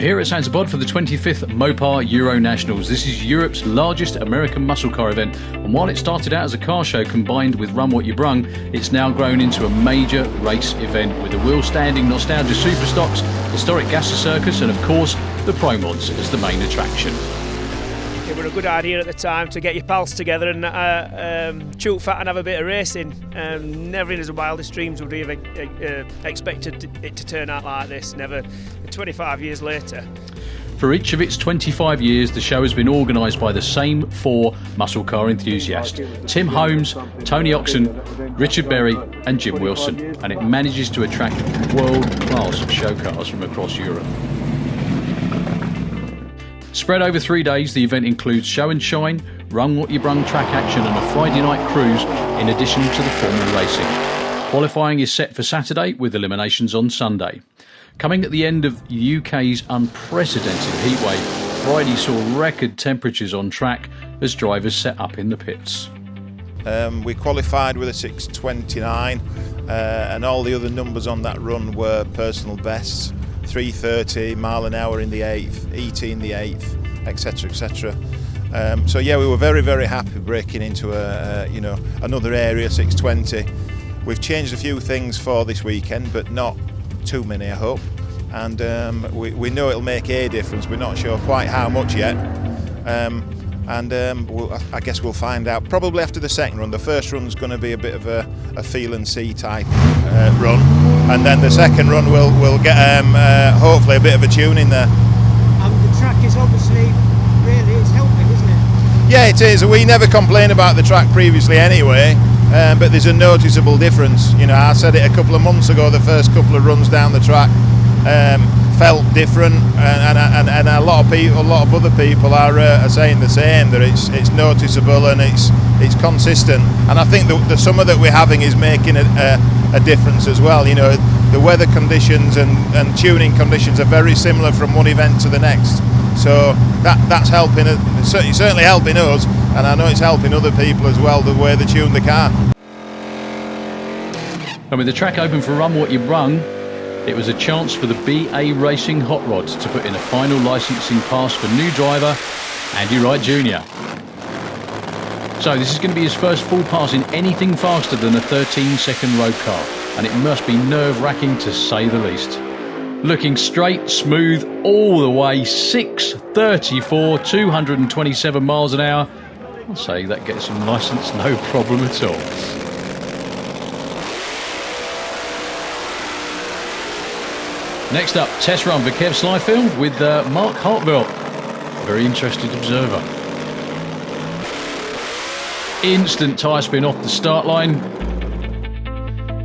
We're here at Sansepod for the 25th Mopar Euro Nationals. This is Europe's largest American muscle car event, and while it started out as a car show combined with Run What You Brung, it's now grown into a major race event with the wheel-standing nostalgia superstocks, historic Gasser Circus, and of course the Pro Mods as the main attraction. It was a good idea at the time to get your pals together and choke fat and have a bit of racing. Never in his wildest dreams would we have expected it to turn out like this, never 25 years later. For each of its 25 years, the show has been organised by the same four muscle car enthusiasts: Tim Holmes, Tony Oxon, Richard Berry and Jim Wilson, and it manages to attract world-class show cars from across Europe. Spread over 3 days, the event includes show and shine, Run What You Brung track action and a Friday night cruise in addition to the formal racing. Qualifying is set for Saturday with eliminations on Sunday. Coming at the end of the UK's unprecedented heatwave, Friday saw record temperatures on track as drivers set up in the pits. We qualified with a 6:29 and all the other numbers on that run were personal bests. 3:30 mile an hour in the 8th, ET in the 8th, etc, etc. So yeah, we were very, very happy breaking into another area, 6:20. We've changed a few things for this weekend, but not too many, I hope. And we know it'll make a difference. We're not sure quite how much yet. I guess we'll find out probably after the second run. The first run's going to be a bit of a feel and see type run, and then the second run we'll get hopefully a bit of a tune in there. The track is obviously it's helping, isn't it? Yeah, it is. We never complained about the track previously anyway, but there's a noticeable difference. You know, I said it a couple of months ago. The first couple of runs down the track felt different, and a lot of other people are saying the same, that it's noticeable and it's consistent. And I think the summer that we're having is making a difference as well. You know, the weather conditions and tuning conditions are very similar from one event to the next, so that's helping. It's certainly helping us, and I know it's helping other people as well, the way they tune the car. And with the track open for Run What You Brung, it was a chance for the BA Racing Hot Rods to put in a final licensing pass for new driver Andy Wright Jr. So this is going to be his first full pass in anything faster than a 13-second road car, and it must be nerve-wracking to say the least. Looking straight, smooth, all the way, 6:34, 227 miles an hour. I'll say that gets him licensed no problem at all. Next up, test run for Kev Slyfield with Mark Hartville, a very interested observer. Instant tyre spin off the start line.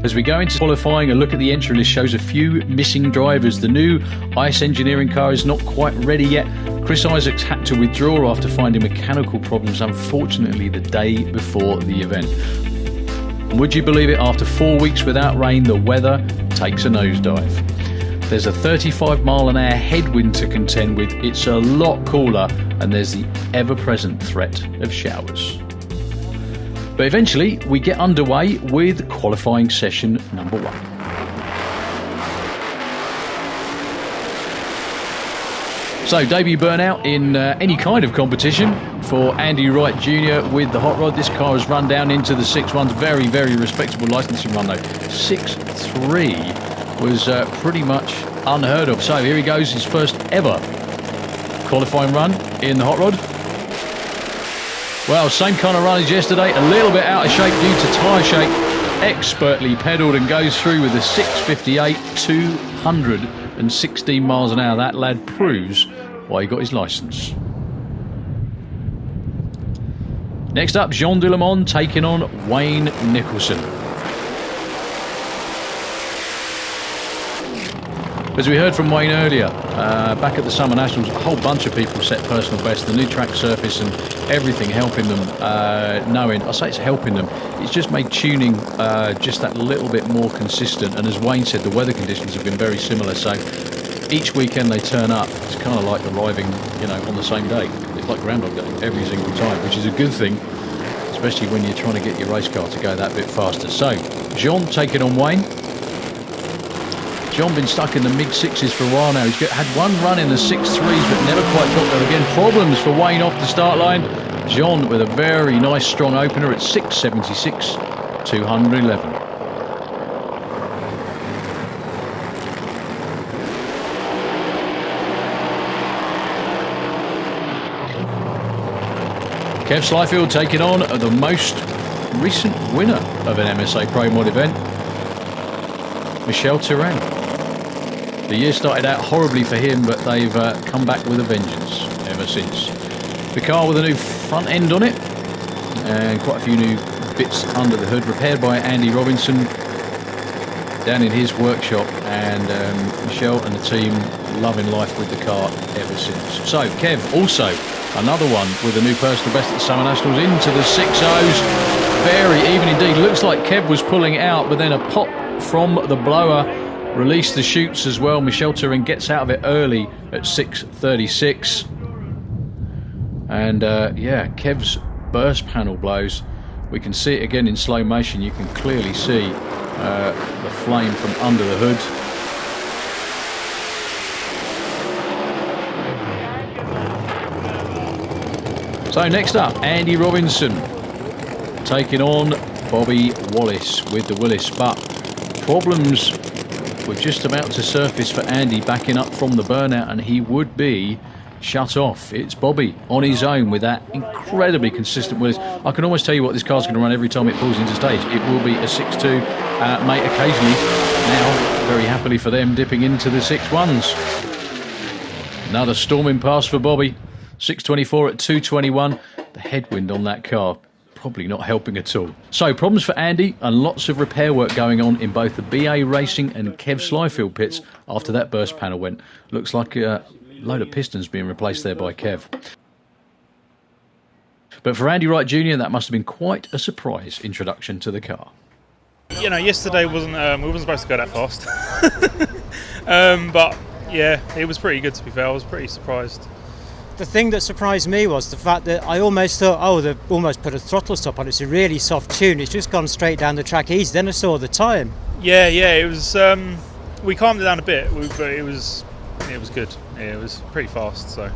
As we go into qualifying, a look at the entry list shows a few missing drivers. The new ICE engineering car is not quite ready yet. Chris Isaacs had to withdraw after finding mechanical problems, unfortunately, the day before the event. And would you believe it, after 4 weeks without rain, the weather takes a nosedive. There's a 35 mile an hour headwind to contend with, it's a lot cooler, and there's the ever-present threat of showers. But eventually we get underway with qualifying session number 1. So debut burnout in any kind of competition for Andy Wright Jr. with the hot rod. This car has run down into the 6.1s, very, very respectable licensing run though. 6.3 was pretty much unheard of. So here he goes, his first ever qualifying run in the hot rod. Well, same kind of run as yesterday, a little bit out of shape due to tyre shake. Expertly pedalled and goes through with a 6.58, 216 miles an hour. That lad proves why he got his licence. Next up, Jean Delemont taking on Wayne Nicholson. As we heard from Wayne earlier, back at the Summer Nationals, a whole bunch of people set personal best. The new track surface and everything helping them, I say it's helping them, it's just made tuning just that little bit more consistent. And as Wayne said, the weather conditions have been very similar, so each weekend they turn up, it's kind of like arriving, on the same day. It's like Groundhog Day every single time, which is a good thing, especially when you're trying to get your race car to go that bit faster. So, Jean taking on Wayne. John been stuck in the mid-6s for a while now. He's had one run in the 6.3s, but never quite got there again. Problems for Wayne off the start line. John with a very nice strong opener at 6.76, 211. Kev Slyfield taking on the most recent winner of an MSA Pro Mod event, Michel Turan. The year started out horribly for him, but they've come back with a vengeance ever since. The car with a new front end on it and quite a few new bits under the hood, repaired by Andy Robinson down in his workshop, and Michel and the team loving life with the car ever since. So Kev also another one with a new personal best at the Summer Nationals into the 6.0s. Very even indeed. Looks like Kev was pulling out, but then a pop from the blower released the chutes as well. Michel Turin gets out of it early at 6.36. And yeah, Kev's burst panel blows. We can see it again in slow motion. You can clearly see the flame from under the hood. So next up, Andy Robinson taking on Bobby Wallace with the Willis, but problems were just about to surface for Andy backing up from the burnout, and he would be shut off. It's Bobby on his own with that incredibly consistent Willis. I can almost tell you what this car's going to run every time it pulls into stage. It will be a 6.2, mate, occasionally, now very happily for them, dipping into the 6.1s. Another storming pass for Bobby. 6.24 at 2.21. The headwind on that car probably not helping at all. So problems for Andy and lots of repair work going on in both the BA Racing and Kev Slyfield pits after that burst panel went. Looks like a load of pistons being replaced there by Kev. But for Andy Wright Jr., that must have been quite a surprise introduction to the car. You know, yesterday we wasn't supposed to go that fast. But yeah, it was pretty good, to be fair. I was pretty surprised. The thing that surprised me was the fact that I almost thought, oh, they've almost put a throttle stop on it. It's a really soft tune. It's just gone straight down the track easy. Then I saw the time. Yeah, it was. We calmed it down a bit, but it was good. Yeah, it was pretty fast. So.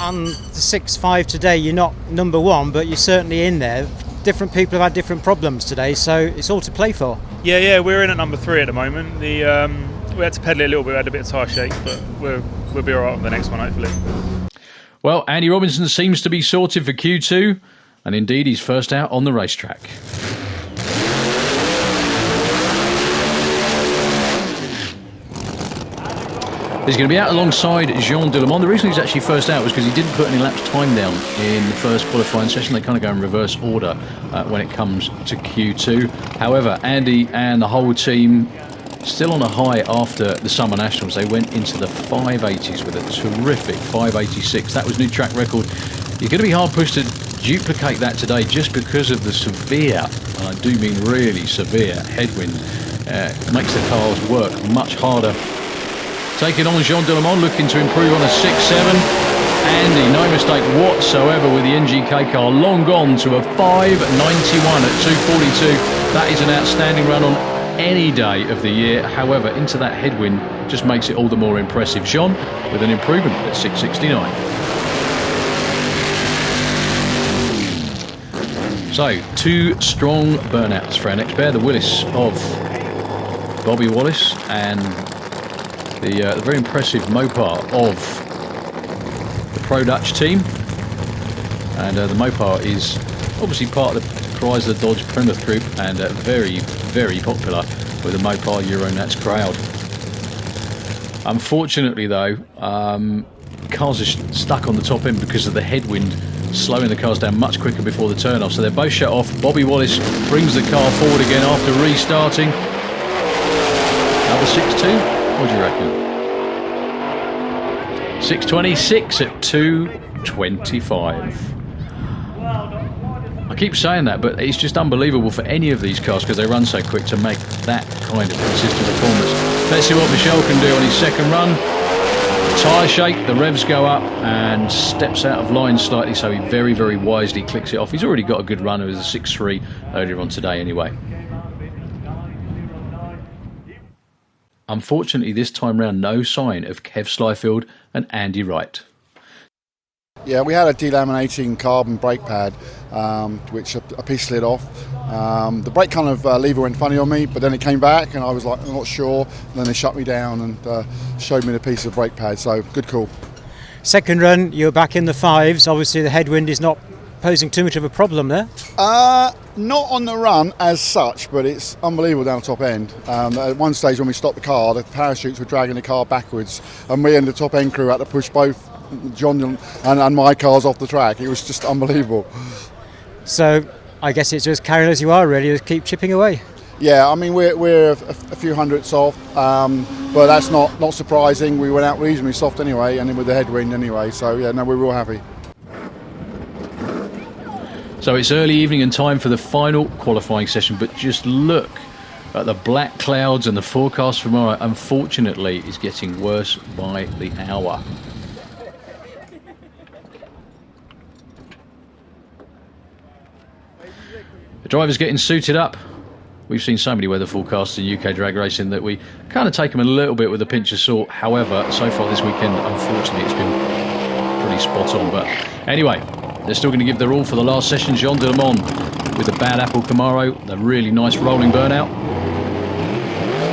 And the 6.5 today, you're not number one, but you're certainly in there. Different people have had different problems today, so it's all to play for. Yeah, we're in at number 3 at the moment. We had to pedal it a little bit. We had a bit of tyre shake, but we'll be all right on the next one, hopefully. Well, Andy Robinson seems to be sorted for Q2, and indeed he's first out on the racetrack. He's going to be out alongside Jean Delemont. The reason he's actually first out was because he didn't put any laps time down in the first qualifying session. They kind of go in reverse order when it comes to Q2. However, Andy and the whole team still on a high after the Summer Nationals. They went into the 580s with a terrific 586. That was new track record. You're going to be hard pushed to duplicate that today just because of the severe, and I do mean really severe, headwind. It makes the cars work much harder. Taking on Jean Delemont, looking to improve on a 6.7. Andy, no mistake whatsoever with the NGK car, long gone to a 5.91 at 2.42. That is an outstanding run on any day of the year. However, into that headwind just makes it all the more impressive. Jean with an improvement at 6.69. So, 2 strong burnouts for our next pair. The Willis of Bobby Wallace and the very impressive Mopar of the Pro Dutch team. And the Mopar is obviously part of the Chrysler Dodge Plymouth group, and very, very popular with the Mopar Euronats crowd. Unfortunately though, cars are stuck on the top end because of the headwind, slowing the cars down much quicker before the turn-off, so they're both shut off. Bobby Wallace brings the car forward again after restarting. Another 6.2? What do you reckon? 6.26 at 2.25. I keep saying that, but it's just unbelievable for any of these cars because they run so quick to make that kind of consistent performance. Let's see what Michel can do on his second run. Tyre shake, the revs go up and steps out of line slightly, so he very, very wisely clicks it off. He's already got a good run. It was a 6.3 earlier on today anyway. unfortunately this time round no sign of Kev Slyfield and Andy Wright. Yeah, we had a delaminating carbon brake pad, which a piece slid off. The brake kind of lever went funny on me, but then it came back and I was like, I'm not sure. And then they shut me down and showed me the piece of brake pad, so good call. Second run, you're back in the fives. Obviously the headwind is not posing too much of a problem there. Not on the run as such, but it's unbelievable down the top end. At one stage when we stopped the car, the parachutes were dragging the car backwards, and me and the top end crew had to push both John and my cars off the track. It was just unbelievable. So I guess it's just carrying as you are, really, just keep chipping away. Yeah, I mean we're a few hundredths off, but that's not surprising. We went out reasonably soft anyway, and then with the headwind anyway. So yeah, no, we're real happy. So it's early evening and time for the final qualifying session, but just look at the black clouds and the forecast for tomorrow, unfortunately, is getting worse by the hour. The drivers getting suited up. We've seen so many weather forecasts in UK drag racing that we kind of take them a little bit with a pinch of salt. However, so far this weekend, unfortunately, it's been pretty spot on. But anyway, they're still going to give their all for the last session. Jean de Le Mans with the Bad Apple Camaro, the really nice rolling burnout.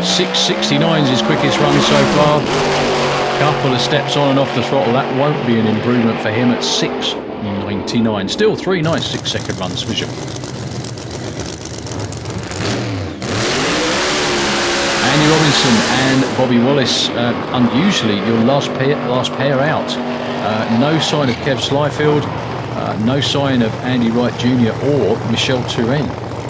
6.69 is his quickest run so far. Couple of steps on and off the throttle. That won't be an improvement for him at 6.99. Still 3 nice 6-second runs for Jean. Andy Robinson and Bobby Wallace, unusually your last pair out. No sign of Kev Slyfield, no sign of Andy Wright Jr. or Michel Turenne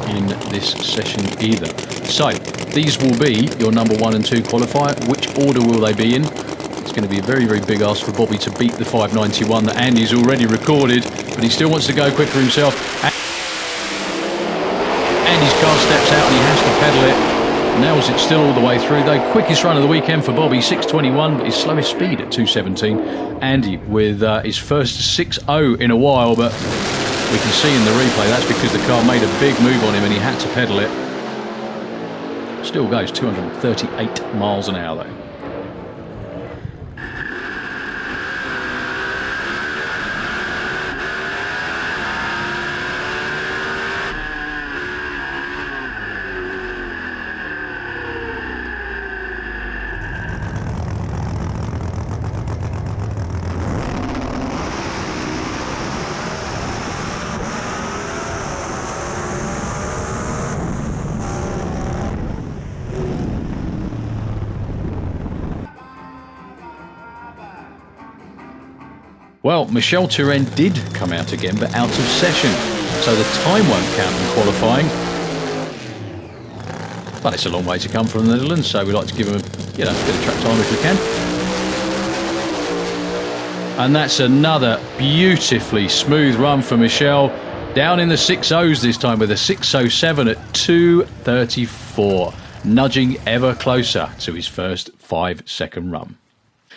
in this session either. So these will be your number 1 and 2 qualifier. Which order will they be in? It's going to be a very, very big ask for Bobby to beat the 591 that Andy's already recorded, but he still wants to go quicker himself. Andy's car steps out and he has to pedal it. Nails it still all the way through though. Quickest run of the weekend for Bobby, 6.21, but his slowest speed at 2.17. Andy with his first 6.0 in a while, but we can see in the replay that's because the car made a big move on him and he had to pedal it. Still goes 238 miles an hour though. Well, Michel Turenne did come out again, but out of session, so the time won't count in qualifying. But it's a long way to come from the Netherlands, so we like to give him a bit of track time if we can. And that's another beautifully smooth run for Michel. Down in the 6.0s this time with a 6.07 at 2.34, nudging ever closer to his first 5-second run.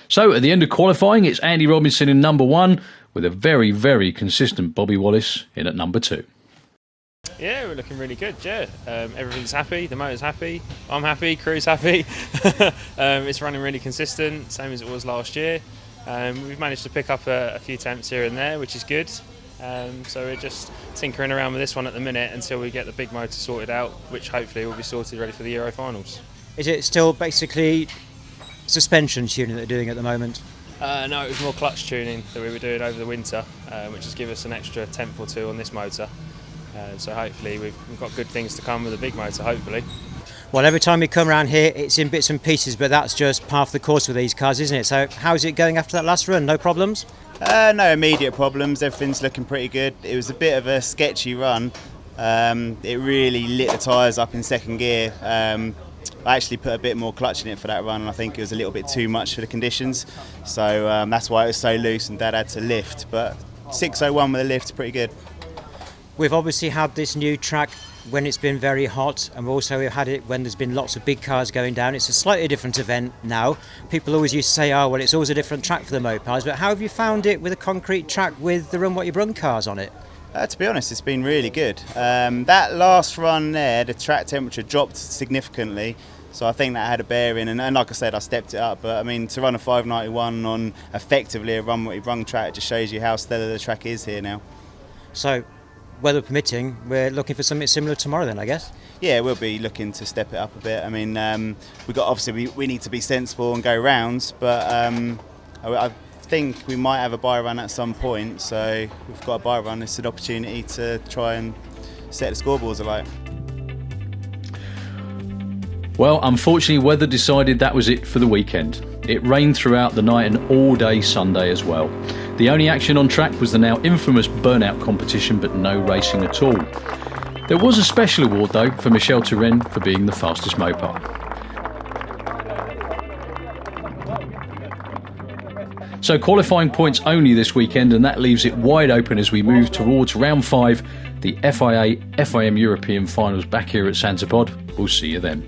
So at the end of qualifying, it's Andy Robinson in number 1 with a very, very consistent Bobby Wallace in at number 2. Yeah, we're looking really good, yeah. Everything's happy, the motor's happy, I'm happy, crew's happy. It's running really consistent, same as it was last year. We've managed to pick up a few temps here and there, which is good. So we're just tinkering around with this one at the minute until we get the big motor sorted out, which hopefully will be sorted ready for the Euro finals. Is it still basically suspension tuning that they're doing at the moment? No, it was more clutch tuning that we were doing over the winter, which has given us an extra tenth or two on this motor. So hopefully we've got good things to come with a big motor, hopefully. Well, every time we come around here, it's in bits and pieces, but that's just part of the course with these cars, isn't it? So how's it going after that last run? No problems? No immediate problems. Everything's looking pretty good. It was a bit of a sketchy run. It really lit the tyres up in second gear. I actually put a bit more clutch in it for that run, and I think it was a little bit too much for the conditions. So that's why it was so loose and Dad had to lift. But 6.01 with a lift, pretty good. We've obviously had this new track when it's been very hot, and we've had it when there's been lots of big cars going down. It's a slightly different event now. People always used to say, oh, well, it's always a different track for the Mopars, but how have you found it with a concrete track with the Run What You Brung cars on it? To be honest, it's been really good. That last run there, the track temperature dropped significantly, So I think that had a bearing, and like I said, I stepped it up. But I mean, to run a 591 on effectively a run track just shows you how stellar the track is here now. So, weather permitting, we're looking for something similar tomorrow then, I guess? Yeah, we'll be looking to step it up a bit. I mean, we need to be sensible and go rounds, but I think we might have a bye run at some point. So we've got a bye run. It's an opportunity to try and set the scoreboards alight. Well, unfortunately, weather decided that was it for the weekend. It rained throughout the night and all day Sunday as well. The only action on track was the now infamous burnout competition, but no racing at all. There was a special award though for Michel Turenne for being the fastest Mopar. So qualifying points only this weekend, and that leaves it wide open as we move towards round 5, the FIA FIM European Finals back here at Santipod. We'll see you then.